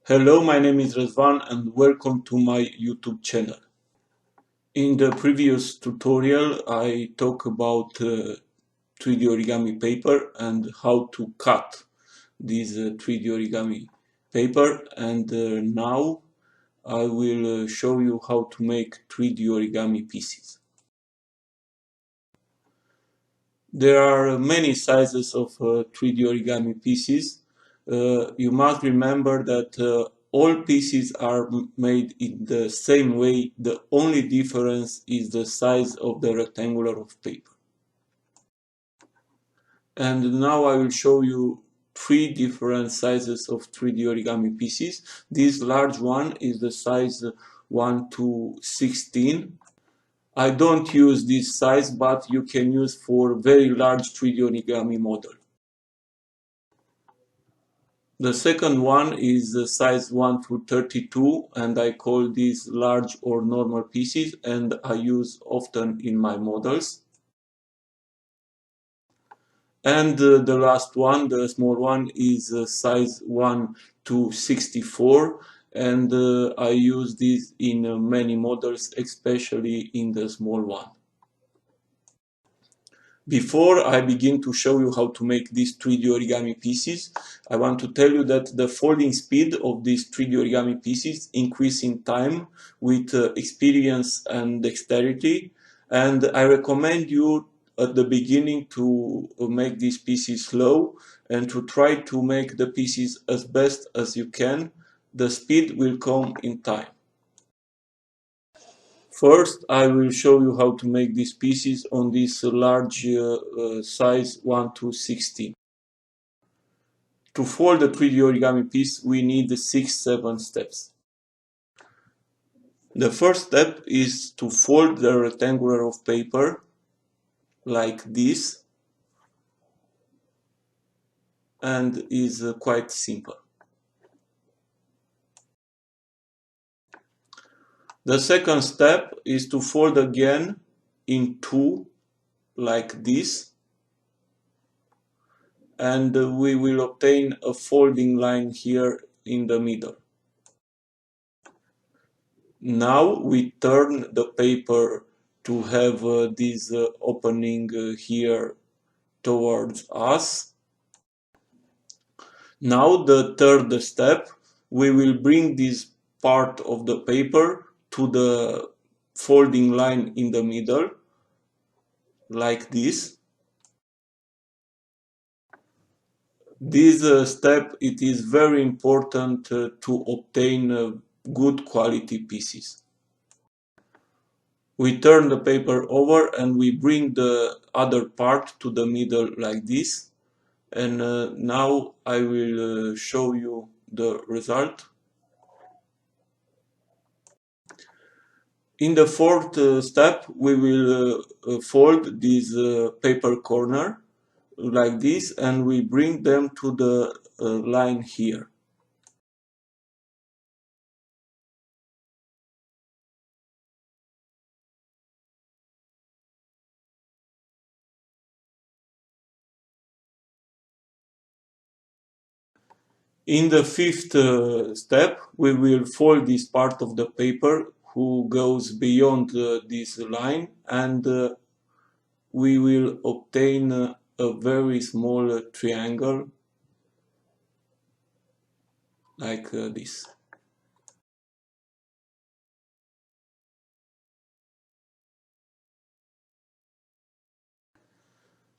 Hello, my name is Razvan and welcome to my YouTube channel. In the previous tutorial, I talked about 3D origami paper and how to cut this 3D origami paper, and now I will show you how to make 3D origami pieces. There are many sizes of 3D origami pieces. You must remember that all pieces are made in the same way. The only difference is the size of the rectangular of paper. And now I will show you three different sizes of 3D origami pieces. This large one is the size 1 to 16. I don't use this size, but you can use for very large 3D origami model. The second one is the size 1 to 32, and I call these large or normal pieces, and I use often in my models. And the last one, the small one, is size 1 to 64, and I use this in many models, especially in the small one. Before I begin to show you how to make these 3D origami pieces, I want to tell you that the folding speed of these 3D origami pieces increase in time with experience and dexterity, and I recommend you at the beginning to make these pieces slow and to try to make the pieces as best as you can. The speed will come in time. First, I will show you how to make these pieces on this large size 1 to 16. To fold the 3D origami piece, we need 6-7 steps. The first step is to fold the rectangular of paper like this, and is quite simple. The second step is to fold again in two like this, and we will obtain a folding line here in the middle. Now we turn the paper to have this opening here towards us. Now the third step, we will bring this part of the paper to the folding line in the middle, like this. This step, it is very important to obtain good quality pieces. We turn the paper over and we bring the other part to the middle like this, and now I will show you the result. In the fourth step, we will fold this paper corner like this, and we bring them to the line here. In the fifth step, we will fold this part of the paper who goes beyond this line, and we will obtain a very small triangle like this.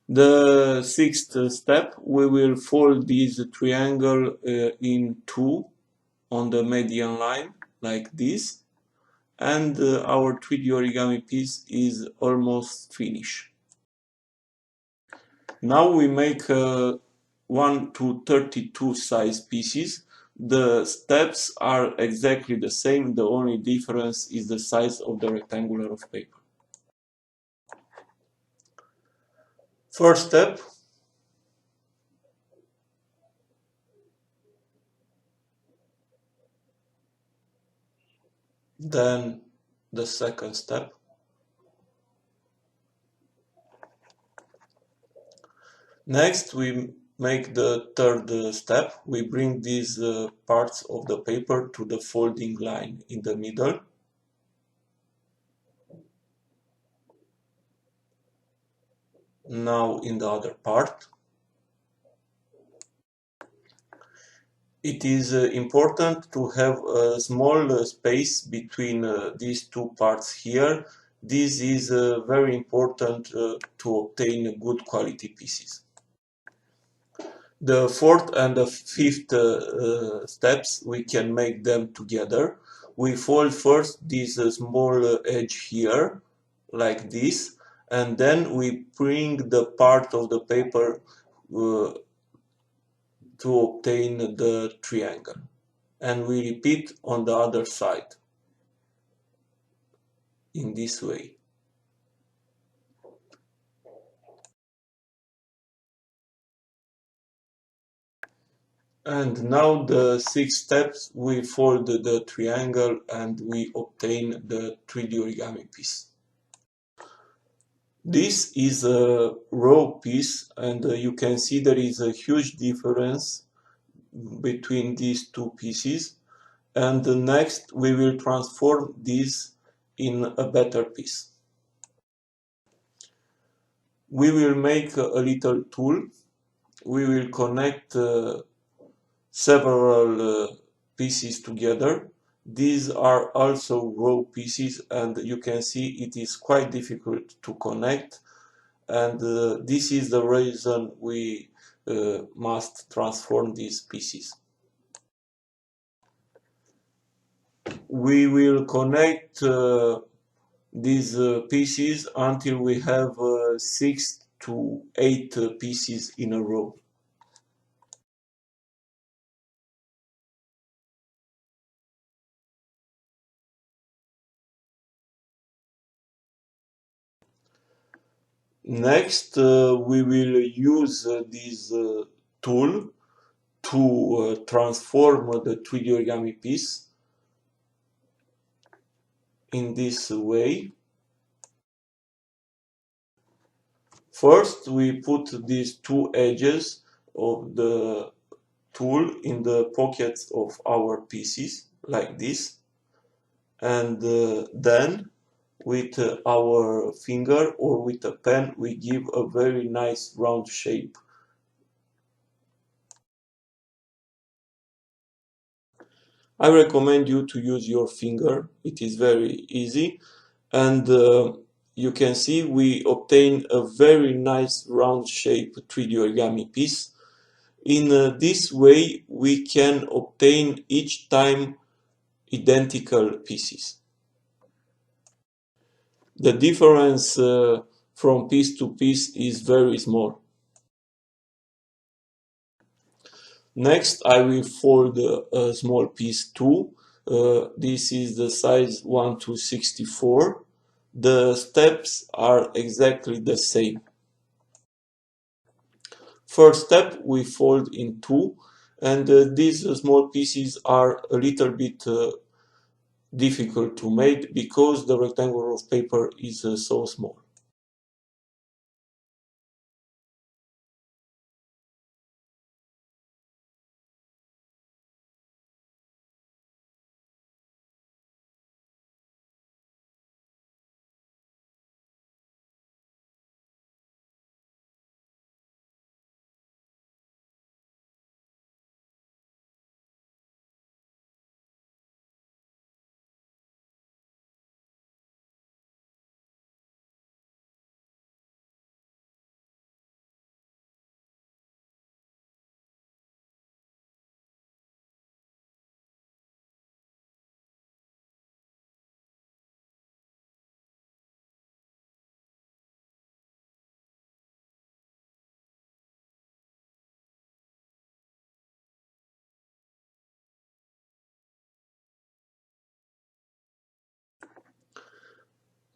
The sixth step, we will fold this triangle in two on the median line like this, and our 3D origami piece is almost finished. Now we make 1 to 32 size pieces. The steps are exactly the same, the only difference is the size of the rectangular of paper. First step, then the second step, next we make the third step. We bring these parts of the paper to the folding line in the middle. Now in the other part. It is important to have a small space between these two parts here. This is very important to obtain good quality pieces. The fourth and the fifth steps, we can make them together. We fold first this small edge here, like this, and then we bring the part of the paper to obtain the triangle. And we repeat on the other side in this way. And now the six steps, we fold the triangle and we obtain the 3D origami piece. This is a raw piece, and you can see there is a huge difference between these two pieces. And next we will transform this in a better piece. We will make a little tool. We will connect several pieces together. These are also raw pieces, and you can see it is quite difficult to connect, and this is the reason we must transform these pieces. We will connect these pieces until we have 6 to 8 pieces in a row. Next, we will use this tool to transform the 3D origami piece in this way. First, we put these two edges of the tool in the pockets of our pieces, like this. And then, with our finger or with a pen, we give a very nice round shape. I recommend you to use your finger. It is very easy, and you can see we obtain a very nice round shape 3D origami piece. In this way, we can obtain each time identical pieces. The difference from piece to piece is very small. Next, I will fold a small piece too. This is the size 1:64. The steps are exactly the same. First step, we fold in two, and these small pieces are a little bit difficult to make because the rectangle of paper is so small.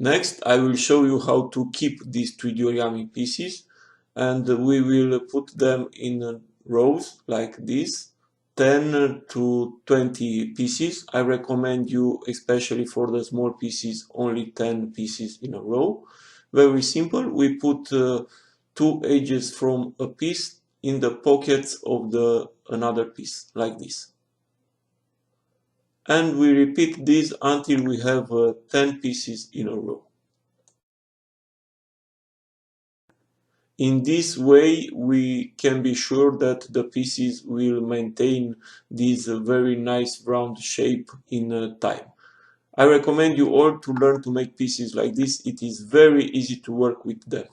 Next, I will show you how to keep these 3D origami pieces, and we will put them in rows like this, 10 to 20 pieces. I recommend you, especially for the small pieces, only 10 pieces in a row. Very simple. We put two edges from a piece in the pockets of the another piece, like this. And we repeat this until we have 10 pieces in a row. In this way, we can be sure that the pieces will maintain this very nice round shape in time. I recommend you all to learn to make pieces like this. It is very easy to work with them.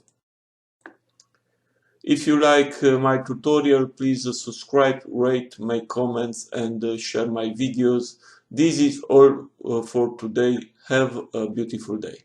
If you like my tutorial, please subscribe, rate, make comments, and share my videos. This is all for today. Have a beautiful day.